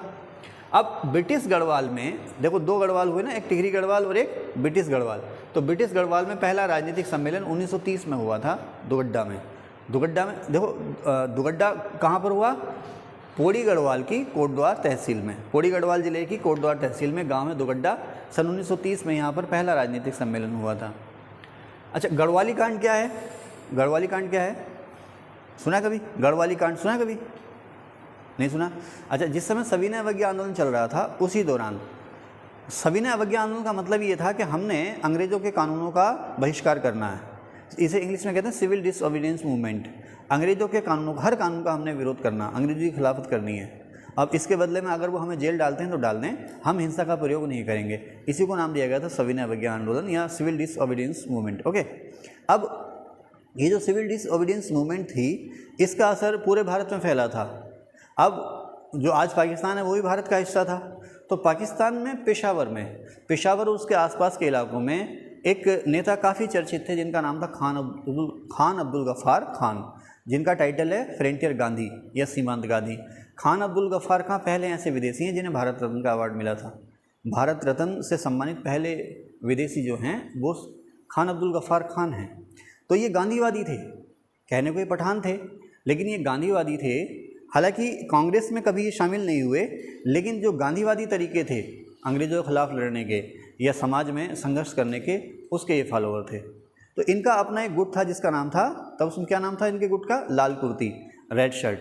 अब ब्रिटिश गढ़वाल में देखो 2 गढ़वाल हुए ना, एक टिहरी गढ़वाल और एक ब्रिटिश गढ़वाल। तो ब्रिटिश गढ़वाल में पहला राजनीतिक सम्मेलन 1930 में हुआ था दुगड्डा में। दुगड्डा में देखो दुगड्डा कहाँ पर हुआ? पौड़ी गढ़वाल की कोटद्वार तहसील में, पौड़ी गढ़वाल जिले की कोटद्वार तहसील में गांव में दुगड्डा। सन 1930 में यहाँ पर पहला राजनीतिक सम्मेलन हुआ था। अच्छा, गढ़वाली कांड क्या है? गढ़वाली कांड क्या है? सुना कभी? गढ़वाली कांड सुना कभी? नहीं सुना? अच्छा, जिस समय सविनय अवज्ञा आंदोलन चल रहा था उसी दौरान, सविनय अवज्ञा आंदोलन का मतलब ये था कि हमने अंग्रेज़ों के कानूनों का बहिष्कार करना है। इसे इंग्लिश में कहते हैं सिविल डिसओबीडियंस मूवमेंट। अंग्रेज़ों के कानूनों, हर कानून का हमने विरोध करना, अंग्रेज़ों की खिलाफत करनी है। अब इसके बदले में अगर वो हमें जेल डालते हैं तो डाल दें, हम हिंसा का प्रयोग नहीं करेंगे। इसी को नाम दिया गया था सविनय अवज्ञा आंदोलन या सिविल डिसओबीडियंस मूवमेंट। ओके, अब ये जो सिविल डिसओबीडियंस मूवमेंट थी, इसका असर पूरे भारत में फैला था। अब जो आज पाकिस्तान है वो भी भारत का हिस्सा था। तो पाकिस्तान में पेशावर और उसके आसपास के इलाकों में एक नेता काफ़ी चर्चित थे जिनका नाम था खान अब्दुल गफ़ार खान, जिनका टाइटल है फ्रंटियर गांधी या सीमांत गांधी। खान अब्दुल गफ़ार खान पहले ऐसे विदेशी हैं जिन्हें भारत रत्न का अवार्ड मिला था। भारत रत्न से सम्मानित पहले विदेशी जो हैं वो खान अब्दुल गफ़ार खान हैं। तो ये गांधीवादी थे, कहने को ये पठान थे लेकिन ये गांधीवादी थे। हालांकि कांग्रेस में कभी ये शामिल नहीं हुए, लेकिन जो गांधीवादी तरीके थे अंग्रेज़ों के खिलाफ लड़ने के या समाज में संघर्ष करने के, उसके ये फॉलोअर थे। तो इनका अपना एक गुट था जिसका नाम था, तब उसमें क्या नाम था इनके गुट का? लाल कुर्ती, रेड शर्ट।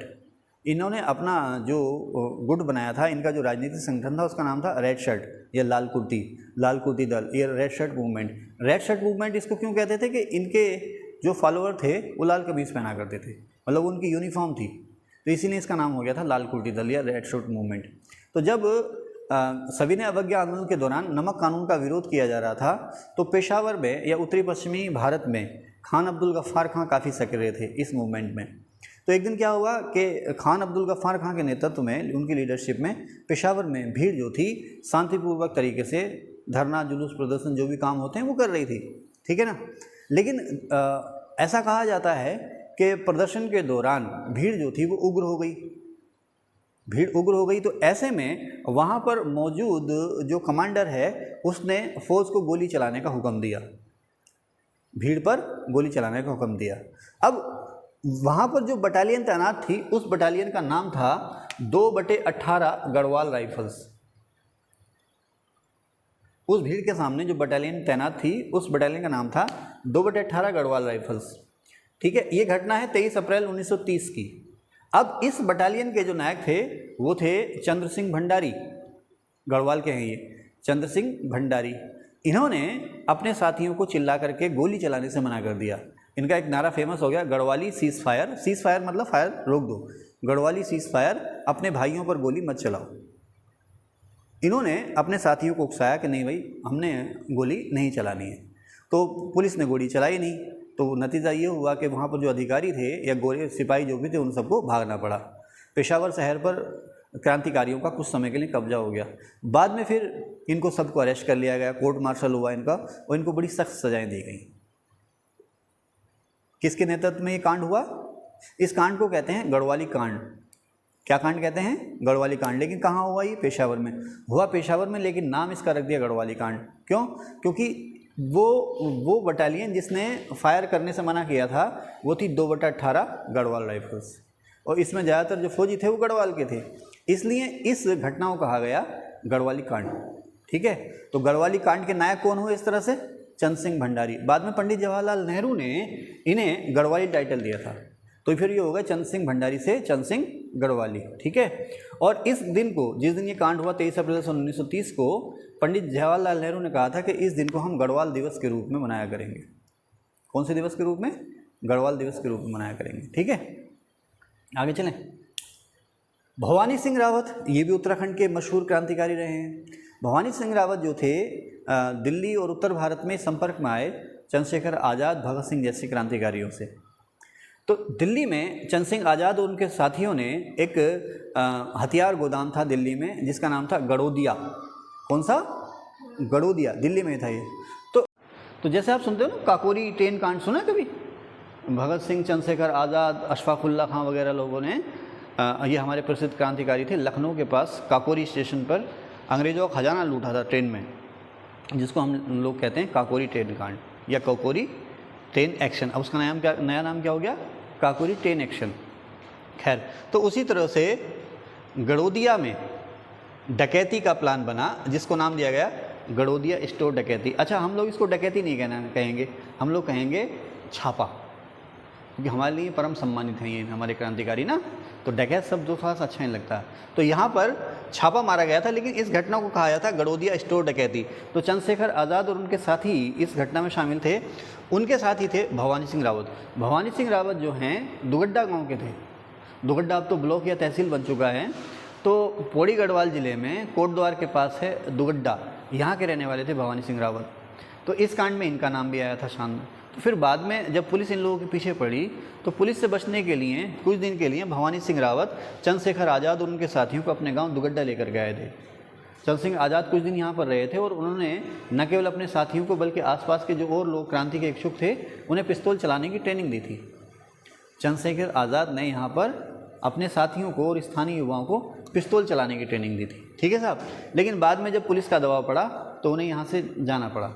इन्होंने अपना जो गुट बनाया था, इनका जो राजनीतिक संगठन था उसका नाम था रेड शर्ट या लाल कुर्ती दल, ये red shirt movement. Red shirt movement इसको क्यों कहते थे कि इनके जो फॉलोअर थे वो लाल कमीज़ पहना करते थे, मतलब उनकी यूनिफॉर्म थी, तो इसीलिए इसका नाम हो गया था लाल कुर्ती दल या रेड शर्ट मूवमेंट। तो जब सविनय अवज्ञा आंदोलन के दौरान नमक कानून का विरोध किया जा रहा था, तो पेशावर में या उत्तरी पश्चिमी भारत में खान अब्दुल गफ़ार खान काफ़ी सक्रिय थे इस मूवमेंट में। तो एक दिन क्या हुआ कि खान अब्दुल गफ़ार खान के नेतृत्व में, उनकी लीडरशिप में पेशावर में भीड़ जो थी शांतिपूर्वक तरीके से धरना, जुलूस, प्रदर्शन, जो भी काम होते हैं वो कर रही थी, ठीक है ना। लेकिन ऐसा कहा जाता है कि प्रदर्शन के दौरान भीड़ जो थी वो उग्र हो गई। तो ऐसे में वहाँ पर मौजूद जो कमांडर है उसने फौज को गोली चलाने का हुक्म दिया, भीड़ पर गोली चलाने का हुक्म दिया। अब वहाँ पर जो बटालियन तैनात थी उस बटालियन का नाम था 2/18 गढ़वाल राइफल्स। उस भीड़ के सामने जो बटालियन तैनात थी उस बटालियन का नाम था 2/18 गढ़वाल राइफल्स, ठीक है। ये घटना है 23 अप्रैल 1930 की। अब इस बटालियन के जो नायक थे वो थे चंद्र सिंह भंडारी, गढ़वाल के हैं ये, चंद्र सिंह भंडारी। इन्होंने अपने साथियों को चिल्ला करके गोली चलाने से मना कर दिया। इनका एक नारा फेमस हो गया, गढ़वाली सीज फायर मतलब फायर रोक दो, गढ़वाली सीज फायर, अपने भाइयों पर गोली मत चलाओ। इन्होंने अपने साथियों को उकसाया कि नहीं भाई हमने गोली नहीं चलानी है, तो पुलिस ने गोली चलाई नहीं। तो नतीजा ये हुआ कि वहाँ पर जो अधिकारी थे या गोरे सिपाही जो भी थे उन सबको भागना पड़ा। पेशावर शहर पर क्रांतिकारियों का कुछ समय के लिए कब्जा हो गया। बाद में फिर इनको सबको अरेस्ट कर लिया गया, कोर्ट मार्शल हुआ इनका और इनको बड़ी सख्त सजाएं दी गई। किसके नेतृत्व में ये कांड हुआ? इस कांड को कहते हैं गढ़वाली कांड। क्या कांड कहते हैं? गढ़वाली कांड। लेकिन कहाँ हुआ? ये पेशावर में हुआ, पेशावर में, लेकिन नाम इसका रख दिया गढ़वाली कांड। क्यों? क्योंकि वो बटालियन जिसने फायर करने से मना किया था वो थी 2/18 गढ़वाल राइफल्स, और इसमें ज़्यादातर जो फौजी थे वो गढ़वाल के थे, इसलिए इस घटना को कहा गया गढ़वाली कांड, ठीक है। तो गढ़वाली कांड के नायक कौन हुए इस तरह से? चंद्र सिंह भंडारी। बाद में पंडित जवाहरलाल नेहरू ने इन्हें गढ़वाली टाइटल दिया था, तो फिर ये हो गया चंद्र सिंह भंडारी से चंद्र सिंह गढ़वाली, ठीक है। और इस दिन को, जिस दिन ये कांड हुआ 23 अप्रैल 1930 को, पंडित जवाहरलाल नेहरू ने कहा था कि इस दिन को हम गढ़वाल दिवस के रूप में मनाया करेंगे। कौन से दिवस के रूप में? गढ़वाल दिवस के रूप में मनाया करेंगे, ठीक है। आगे चलें। भवानी सिंह रावत, ये भी उत्तराखंड के मशहूर क्रांतिकारी रहे हैं। भवानी सिंह रावत जो थे दिल्ली और उत्तर भारत में संपर्क में आए चंद्रशेखर आज़ाद, भगत सिंह जैसे क्रांतिकारियों से। तो दिल्ली में चंद्र सिंह आज़ाद और उनके साथियों ने एक हथियार गोदाम था दिल्ली में जिसका नाम था गड़ोदिया। कौन सा? गड़ोदिया, दिल्ली में था ये। तो जैसे आप सुनते हो ना काकोरी ट्रेन कांड, सुना कभी? भगत सिंह, चंद्रशेखर आज़ाद, अशफाकुल्ला खां वगैरह लोगों ने, ये हमारे प्रसिद्ध क्रांतिकारी थे, लखनऊ के पास काकोरी स्टेशन पर अंग्रेज़ों का खजाना लूटा था ट्रेन में, जिसको हम लोग कहते हैं काकोरी ट्रेन कांड या काकोरी ट्रेन एक्शन। अब उसका नया नाम क्या हो गया? Kakori train action. खैर, तो उसी तरह से गड़ोदिया में डकैती का प्लान बना जिसको नाम दिया गया गड़ोदिया स्टोर डकैती। अच्छा, हम लोग इसको डकैती नहीं कहेंगे, हम लोग कहेंगे छापा, क्योंकि हमारे लिए परम सम्मानित हैं ये हमारे क्रांतिकारी ना, तो डकैत शब्द जो खास अच्छा नहीं लगता। तो यहाँ पर छापा मारा गया था, लेकिन इस घटना को कहा जाता है गड़ोदिया स्टोर डकैती। तो चंद्रशेखर आज़ाद और उनके साथी इस घटना में शामिल थे। उनके साथी थे भवानी सिंह रावत। भवानी सिंह रावत जो हैं दुगड्डा गाँव के थे। दुगड्डा अब तो ब्लॉक या तहसील बन चुका है। तो पौड़ी गढ़वाल ज़िले में कोटद्वार के पास है दुगड्डा, यहाँ के रहने वाले थे भवानी सिंह रावत। तो इस कांड में इनका नाम भी आया था शान में। तो फिर बाद में जब पुलिस इन लोगों के पीछे पड़ी तो पुलिस से बचने के लिए कुछ दिन के लिए भवानी सिंह रावत चंद्रशेखर आज़ाद और उनके साथियों को अपने गांव दुगड्डा लेकर गए थे। चंद्र सिंह आज़ाद कुछ दिन यहाँ पर रहे थे और उन्होंने न केवल अपने साथियों को बल्कि आसपास के जो और लोग क्रांति के इच्छुक थे उन्हें पिस्तौल चलाने की ट्रेनिंग दी थी। चंद्रशेखर आज़ाद ने यहाँ पर अपने साथियों को और स्थानीय युवाओं को पिस्तौल चलाने की ट्रेनिंग दी थी। ठीक है साहब। लेकिन बाद में जब पुलिस का दबाव पड़ा तो उन्हें यहाँ से जाना पड़ा।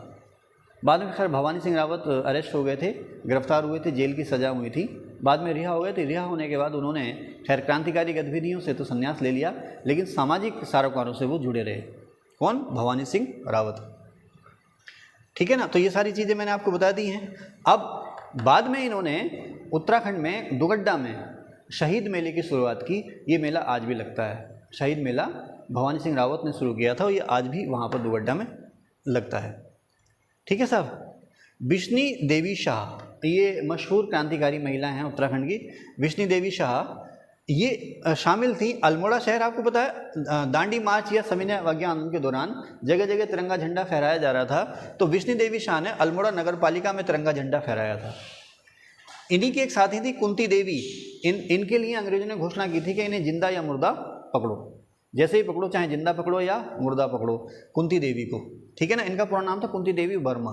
बाद में खैर भवानी सिंह रावत अरेस्ट हो गए थे, गिरफ्तार हुए थे, जेल की सज़ा हुई थी, बाद में रिहा हो गए थे। रिहा होने के बाद उन्होंने खैर क्रांतिकारी गतिविधियों से तो संन्यास ले लिया, लेकिन सामाजिक सरोकारों से वो जुड़े रहे। कौन? भवानी सिंह रावत। ठीक है ना। तो ये सारी चीज़ें मैंने आपको बता दी हैं। अब बाद में इन्होंने उत्तराखंड में दुगड्डा में शहीद मेले की शुरुआत की। ये मेला आज भी लगता है। शहीद मेला भवानी सिंह रावत ने शुरू किया था और ये आज भी वहाँ पर दुगड्डा में लगता है। ठीक है साहब। बिश्नी देवी शाह, ये मशहूर क्रांतिकारी महिला हैं उत्तराखंड की। बिश्नी देवी शाह ये शामिल थी। अल्मोड़ा शहर आपको पता है दांडी मार्च या सविनय अवज्ञा आंदोलन के दौरान जगह जगह तिरंगा झंडा फहराया जा रहा था, तो बिश्नी देवी शाह ने अल्मोड़ा नगर पालिका में तिरंगा झंडा फहराया था। इन्हीं की एक साथी थी कुंती देवी। इनके लिए अंग्रेजों ने घोषणा की थी कि इन्हें जिंदा या मुर्दा पकड़ो, जैसे ही पकड़ो, चाहे जिंदा पकड़ो या मुर्दा पकड़ो, कुंती देवी को। ठीक है ना। इनका पूरा नाम था कुंती देवी वर्मा।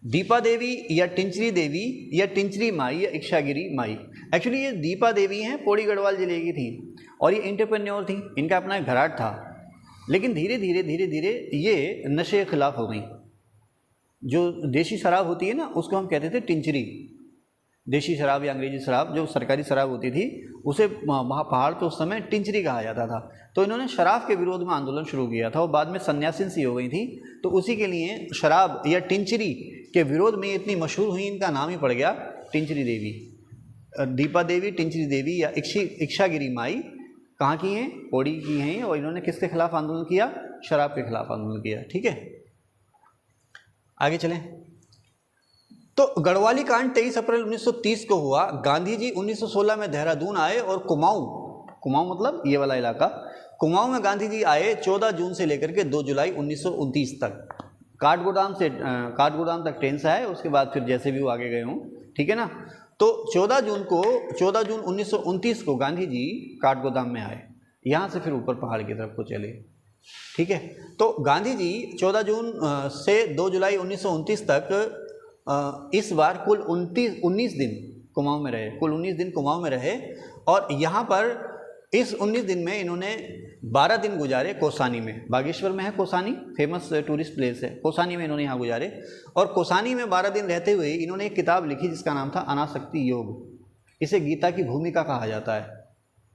दीपा देवी या टिंचरी देवी या टिंचरी माई या इच्छागिरी माई, एक्चुअली ये दीपा देवी हैं, पौड़ी गढ़वाल जिले की थी और ये एंटरप्रेन्योर थी। इनका अपना एक घराट था, लेकिन धीरे धीरे ये नशे के खिलाफ हो गई। जो देशी शराब होती है ना उसको हम कहते थे टिंचरी। देशी शराब या अंग्रेजी शराब जो सरकारी शराब होती थी उसे वहाँ पहाड़ तो उस समय टिंचरी कहा जाता था। तो इन्होंने शराब के विरोध में आंदोलन शुरू किया था और बाद में सन्यासिन सी हो गई थी। तो उसी के लिए शराब या टिंचरी के विरोध में इतनी मशहूर हुई, इनका नाम ही पड़ गया टिंचरी देवी। दीपा देवी, टिंचरी देवी या इच्छागिरी माई कहाँ की हैं? पौड़ी की हैं। और इन्होंने किसके खिलाफ आंदोलन किया? शराब के खिलाफ आंदोलन किया। ठीक है, आगे चलें। तो गढ़वाली कांड 23 अप्रैल 1930 को हुआ। गांधी जी 1916 में देहरादून आए और कुमाऊं मतलब ये वाला इलाका, कुमाऊं में गांधी जी आए 14 जून से लेकर के 2 जुलाई 1929 तक। काठगोदाम तक ट्रेन से आए, उसके बाद फिर जैसे भी वो आगे गए हों। ठीक है ना। तो 14 जून 1929 को गांधी जी काठगोदाम में आए, यहाँ से फिर ऊपर पहाड़ की तरफ को चले। ठीक है। तो गांधी जी 14 जून से 2 जुलाई 1929 तक इस बार कुल 19 दिन कुमाऊं में रहे। कुल 19 दिन कुमाऊं में रहे और यहाँ पर इस 19 दिन में इन्होंने 12 दिन गुजारे कोसानी में। बागेश्वर में है कोसानी, फेमस टूरिस्ट प्लेस है। कोसानी में इन्होंने यहाँ गुजारे और कोसानी में 12 दिन रहते हुए इन्होंने एक किताब लिखी जिसका नाम था अनासक्ति योग। इसे गीता की भूमिका कहा जाता है।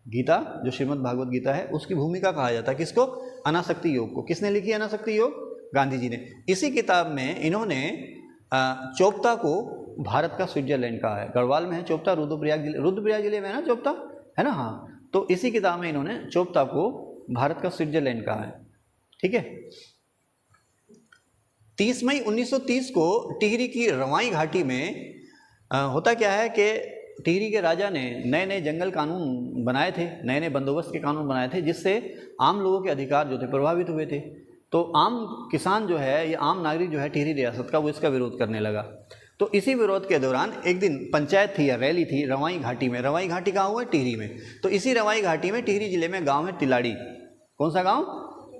गीता जो श्रीमद् भागवत गीता है उसकी भूमिका कहा जाता है। किसको? अनासक्ति योग को। किसने लिखी अनासक्ति योग? गांधी जी ने। इसी किताब में इन्होंने चोपता को भारत का स्विट्जरलैंड कहा है। गढ़वाल में है चोपता, रुद्रप्रयाग जिले में है ना चोपता, है ना। हाँ, तो इसी किताब में इन्होंने चोपता को भारत का स्विट्जरलैंड कहा है। ठीक है। 30 मई 1930 को टिहरी की रवाई घाटी में होता क्या है कि टिहरी के राजा ने नए नए जंगल कानून बनाए थे, नए नए बंदोबस्त के कानून बनाए थे, जिससे आम लोगों के अधिकार जो थे प्रभावित हुए थे। तो आम किसान जो है या आम नागरिक जो है टिहरी रियासत का, वो इसका विरोध करने लगा। तो इसी विरोध के दौरान एक दिन पंचायत थी या रैली थी रवाई घाटी में। रवाई घाटी कहाँ हुआ है? टिहरी में। तो इसी रवाई घाटी में टिहरी जिले में गांव है तिलाड़ी। कौन सा गांव?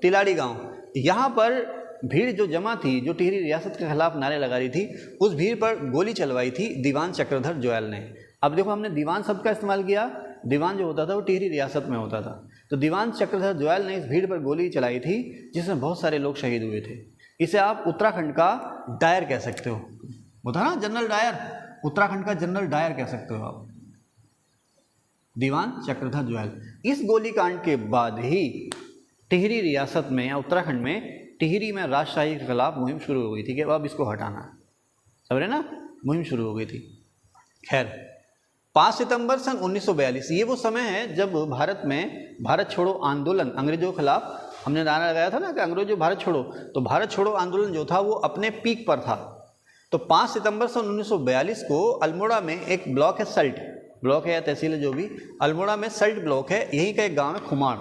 तिलाड़ी गांव। यहाँ पर भीड़ जो जमा थी, जो टिहरी रियासत के खिलाफ नारे लगा रही थी, उस भीड़ पर गोली चलवाई थी दीवान चक्रधर जोयल ने। अब देखो, हमने दीवान शब्द का इस्तेमाल किया। दीवान जो होता था वो टिहरी रियासत में होता था। तो दीवान चक्रधर जोयल ने इस भीड़ पर गोली चलाई थी, जिसमें बहुत सारे लोग शहीद हुए थे। इसे आप उत्तराखंड का डायर कह सकते हो। होता ना जनरल डायर, उत्तराखंड का जनरल डायर कह सकते हो आप, दीवान चक्रधर जोयल। इस गोलीकांड के बाद ही टिहरी रियासत में या उत्तराखंड में, टिहरी में राजशाही के खिलाफ मुहिम शुरू हो गई थी कि अब इसको हटाना है। समझ रहे ना? मुहिम शुरू हो गई थी। खैर, 5 सितंबर सन 1942 ये वो समय है जब भारत में भारत छोड़ो आंदोलन, अंग्रेजों के खिलाफ हमने नारा लगाया था ना कि अंग्रेजों भारत छोड़ो, तो भारत छोड़ो आंदोलन जो था वो अपने पीक पर था। तो 5 सितंबर सन 1942 को अल्मोड़ा में एक ब्लॉक है, सल्ट ब्लॉक है या तहसील है जो भी, अल्मोड़ा में सल्ट ब्लॉक है, यहीं का एक गांव है खुमाड़।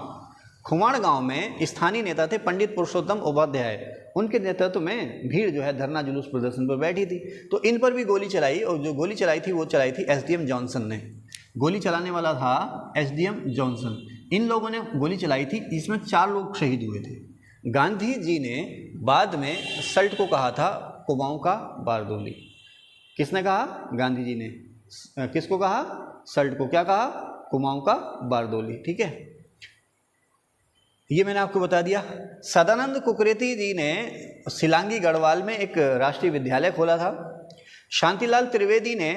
खुमाड़ गांव में स्थानीय नेता थे पंडित पुरुषोत्तम उपाध्याय। उनके नेतृत्व में भीड़ जो है धरना जुलूस प्रदर्शन पर बैठी थी। तो इन पर भी गोली चलाई, और जो गोली चलाई थी वो चलाई थी एसडीएम जॉनसन ने। गोली चलाने वाला था एसडीएम जॉनसन। इन लोगों ने गोली चलाई थी, इसमें 4 लोग शहीद हुए थे। गांधी जी ने बाद में सल्ट को कहा था कुमाऊं का बारदोली। किसने कहा? गांधी जी ने। किसको कहा? सल्ट को। क्या कहा? कुमाऊं का बारदोली। ठीक है, ये मैंने आपको बता दिया। सदानंद कुकरेती जी ने सिलांगी गढ़वाल में एक राष्ट्रीय विद्यालय खोला था। शांतिलाल त्रिवेदी ने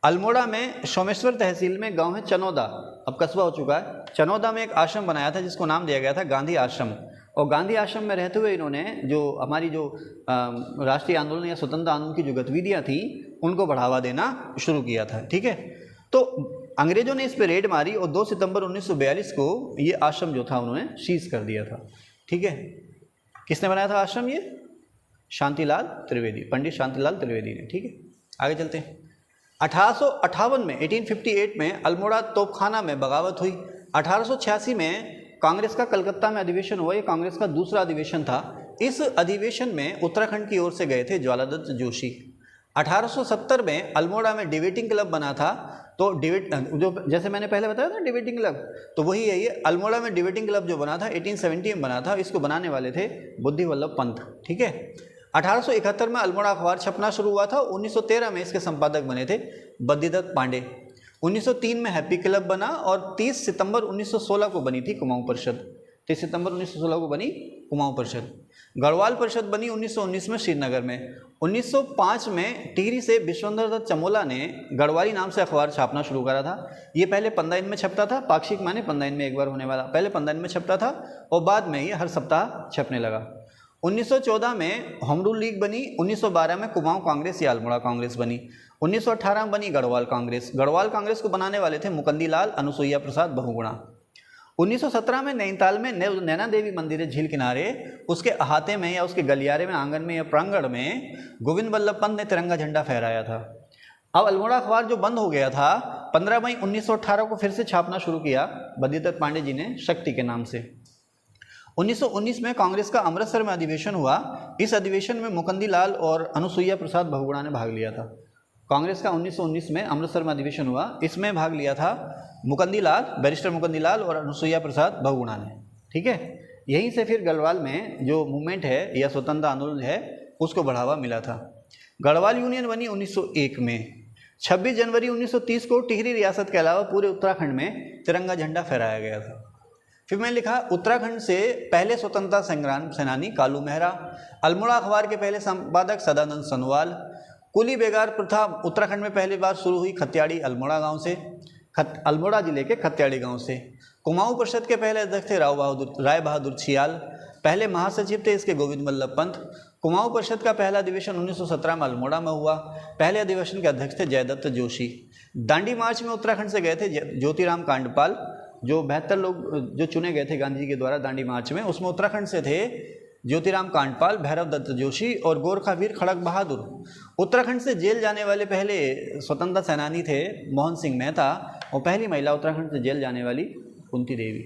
अल्मोड़ा में सोमेश्वर तहसील में गांव है चनौदा, अब कस्बा हो चुका है, चनौदा में एक आश्रम बनाया था जिसको नाम दिया गया था गांधी आश्रम। और गांधी आश्रम में रहते हुए इन्होंने जो हमारी जो राष्ट्रीय आंदोलन या स्वतंत्र आंदोलन की जो गतिविधियाँ थी उनको बढ़ावा देना शुरू किया था। ठीक है, तो अंग्रेजों ने इस पर रेड मारी और 2 सितंबर 1942 को ये आश्रम जो था उन्होंने सीज कर दिया था। ठीक है, किसने बनाया था आश्रम? ये शांतिलाल त्रिवेदी, पंडित शांतिलाल त्रिवेदी ने। ठीक है, आगे चलते हैं। 1858 में 1858 में अल्मोड़ा तोपखाना में बगावत हुई। 1886 में कांग्रेस का कलकत्ता में अधिवेशन हुआ। ये कांग्रेस का दूसरा अधिवेशन था। इस अधिवेशन में उत्तराखंड की ओर से गए थे ज्वालादत्त जोशी। 1870 में अल्मोड़ा में डिबेटिंग क्लब बना था। तो जो जैसे मैंने पहले बताया था डिबेटिंग क्लब, तो वही है ये। अल्मोड़ा में डिबेटिंग क्लब जो बना था 1870 में बना था। इसको बनाने वाले थे बुद्धि वल्लभ पंत। ठीक है, 1871 में अल्मोड़ा अखबार छपना शुरू हुआ था। 1913 में इसके संपादक बने थे बद्रीदत्त पांडे। 1903 में हैप्पी क्लब बना और 30 सितंबर 1916 को बनी थी कुमाऊं परिषद। 30 सितंबर 1916 को बनी कुमाऊं परिषद। गढ़वाल परिषद बनी 1919 में श्रीनगर में। 1905 में टिहरी से विश्वंभर दत्त चमोला ने गढ़वाली नाम से अखबार छापना शुरू करा था। ये पहले 15 दिन में छपता था, पाक्षिक माने 15 दिन में एक बार होने वाला। पहले 15 दिन में छपता था और बाद में ये हर सप्ताह छपने लगा। 1914 में होम रूल लीग बनी। 1912 में कुमाऊं कांग्रेस या अल्मोड़ा कांग्रेस बनी। 1918 में बनी गढ़वाल कांग्रेस। गढ़वाल कांग्रेस को बनाने वाले थे मुकुंदी लाल, अनुसुईया प्रसाद बहुगुणा। 1917 में नैनीताल में नैना देवी मंदिर है झील किनारे, उसके अहाते में या उसके गलियारे में, आंगन में या प्रांगण में गोविंद वल्लभ पंत ने तिरंगा झंडा फहराया था। अब अल्मोड़ा अखबार जो बंद हो गया था 15 मई 1918 को फिर से छापना शुरू किया बद्रीदत्त पांडे जी ने शक्ति के नाम से। 1919 में कांग्रेस का अमृतसर में अधिवेशन हुआ। इस अधिवेशन में मुकुंदी लाल और अनुसुईया प्रसाद बहुगुणा ने भाग लिया था। कांग्रेस का 1919 में अमृतसर में अधिवेशन हुआ, इसमें भाग लिया था मुकुंदी लाल, बैरिस्टर मुकुंदी लाल और अनुसुईया प्रसाद बहुगुणा ने। ठीक है, यहीं से फिर गढ़वाल में जो मूवमेंट है या स्वतंत्र आंदोलन है उसको बढ़ावा मिला था। गढ़वाल यूनियन बनी 1901 में। 26 जनवरी 1930 को टिहरी रियासत के अलावा पूरे उत्तराखंड में तिरंगा झंडा फहराया गया था। फिर मैंने लिखा उत्तराखंड से पहले स्वतंत्रता संग्राम सेनानी कालू मेहरा। अल्मोड़ा अखबार के पहले संपादक सदानंद सनवाल। कुली बेगार प्रथा उत्तराखंड में पहली बार शुरू हुई खत्याड़ी अल्मोड़ा गांव से, अल्मोड़ा जिले के खत्याड़ी गांव से। कुमाऊं परिषद के पहले अध्यक्ष थे राय बहादुर छियाल। पहले महासचिव थे इसके गोविंद वल्लभ पंत। कुमाऊं परिषद का पहला अधिवेशन 1917 में अल्मोड़ा में हुआ। पहले अधिवेशन के अध्यक्ष थे जयदत्त जोशी। दांडी मार्च में उत्तराखंड से गए थे ज्योतिराम कांडपाल। जो 72 लोग जो चुने गए थे गांधी जी के द्वारा दांडी मार्च में, उसमें उत्तराखंड से थे ज्योतिराम कांडपाल, भैरव दत्त जोशी और गोरखा वीर खड़क बहादुर। उत्तराखंड से जेल जाने वाले पहले स्वतंत्रता सेनानी थे मोहन सिंह मेहता और पहली महिला उत्तराखंड से जेल जाने वाली कुंती देवी।